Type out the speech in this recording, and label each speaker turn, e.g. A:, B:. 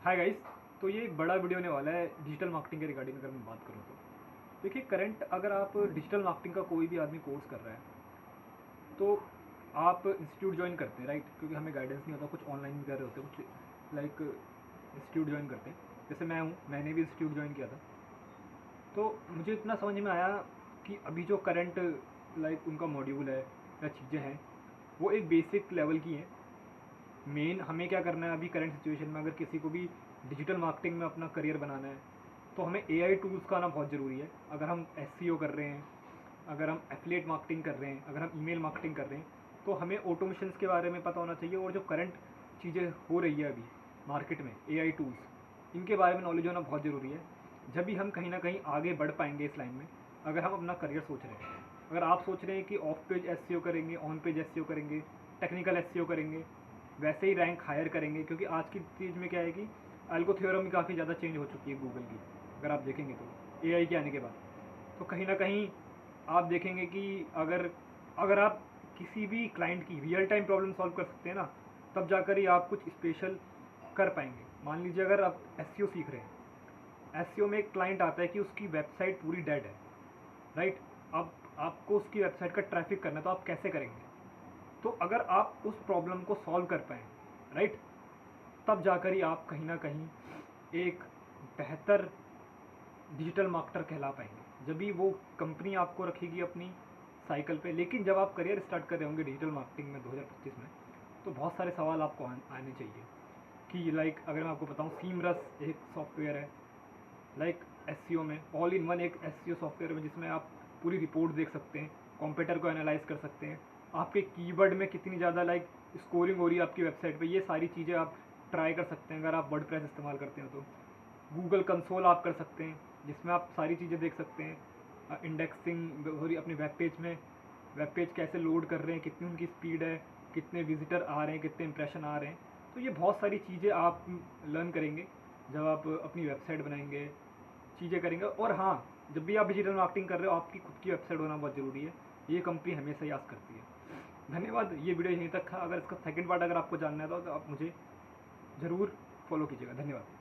A: Hi guys. तो ये एक बड़ा वीडियो होने वाला है डिजिटल मार्केटिंग के रिगार्डिंग। अगर मैं बात करूँ तो देखिए, करंट अगर आप डिजिटल मार्केटिंग का कोई भी आदमी कोर्स कर रहा है तो आप इंस्टीट्यूट ज्वाइन करते हैं, राइट? क्योंकि हमें गाइडेंस नहीं होता, कुछ ऑनलाइन भी कर रहे होते हैं, कुछ लाइक इंस्टीट्यूट ज्वाइन करते हैं। जैसे मैं हूँ, मैंने भी इंस्टीट्यूट ज्वाइन किया था। तो मुझे इतना समझ में आया कि अभी जो करंट लाइक उनका मॉड्यूल है या चीज़ें हैं वो एक बेसिक लेवल की हैं। मेन हमें क्या करना है अभी करंट सिचुएशन में, अगर किसी को भी डिजिटल मार्केटिंग में अपना करियर बनाना है तो हमें एआई टूल्स का आना बहुत ज़रूरी है। अगर हम एसईओ कर रहे हैं, अगर हम एफिलिएट मार्केटिंग कर रहे हैं, अगर हम ईमेल मार्केटिंग कर रहे हैं, तो हमें ऑटोमेशंस के बारे में पता होना चाहिए। और जो करंट चीज़ें हो रही है अभी मार्केट में, एआई टूल्स, इनके बारे में नॉलेज होना बहुत ज़रूरी है। जब भी हम कहीं ना कहीं आगे बढ़ पाएंगे इस लाइन में, अगर हम अपना करियर सोच रहे हैं। अगर आप सोच रहे हैं कि ऑफ पेज एसईओ करेंगे, ऑन पेज एसईओ करेंगे, टेक्निकल एसईओ करेंगे, वैसे ही रैंक हायर करेंगे, क्योंकि आज की चीज़ में क्या है कि एल्गो थ्योरम काफ़ी ज़्यादा चेंज हो चुकी है गूगल की। अगर आप देखेंगे तो एआई के आने के बाद तो कहीं ना कहीं आप देखेंगे कि अगर अगर आप किसी भी क्लाइंट की रियल टाइम प्रॉब्लम सॉल्व कर सकते हैं ना, तब जाकर ही आप कुछ स्पेशल कर पाएंगे। मान लीजिए अगर आप एसईओ सीख रहे हैं, एसईओ में एक क्लाइंट आता है कि उसकी वेबसाइट पूरी डेड है, राइट? अब आपको उसकी वेबसाइट का ट्रैफिक करना है, तो आप कैसे करेंगे? तो अगर आप उस प्रॉब्लम को सॉल्व कर पाएँ, राइट, तब जाकर ही आप कहीं ना कहीं एक बेहतर डिजिटल मार्केटर कहला पाएंगे। जब भी वो कंपनी आपको रखेगी अपनी साइकिल पे। लेकिन जब आप करियर स्टार्ट कर रहे होंगे डिजिटल मार्केटिंग में 2025 में, तो बहुत सारे सवाल आपको आने चाहिए कि लाइक अगर मैं आपको बताऊं, सीमरस एक सॉफ्टवेयर है लाइक एसईओ में, ऑल इन वन एक एसईओ सॉफ्टवेयर में, जिसमें आप पूरी रिपोर्ट देख सकते हैं, कॉम्पिटिटर को एनालाइज कर सकते हैं, आपके कीवर्ड में कितनी ज़्यादा लाइक स्कोरिंग हो रही है आपकी वेबसाइट पे। ये सारी चीज़ें आप ट्राई कर सकते हैं अगर आप वर्डप्रेस इस्तेमाल करते हैं तो। गूगल कंसोल आप कर सकते हैं, जिसमें आप सारी चीज़ें देख सकते हैं, इंडेक्सिंग हो रही अपनी वेब पेज में, वेब पेज कैसे लोड कर रहे हैं, कितनी उनकी स्पीड है, कितने विजिटर आ रहे हैं, कितने इंप्रेशन आ रहे हैं। तो ये बहुत सारी चीज़ें आप लर्न करेंगे जब आप अपनी वेबसाइट बनाएंगे, चीज़ें करेंगे। और हाँ, जब भी आप डिजिटल मार्केटिंग कर रहे हो, आपकी खुद की वेबसाइट होना बहुत ज़रूरी है। ये कंपनी हमेशा ही आस करती है। धन्यवाद। ये वीडियो यहीं तक था। अगर इसका सेकंड पार्ट अगर आपको जानना है तो आप मुझे ज़रूर फॉलो कीजिएगा। धन्यवाद।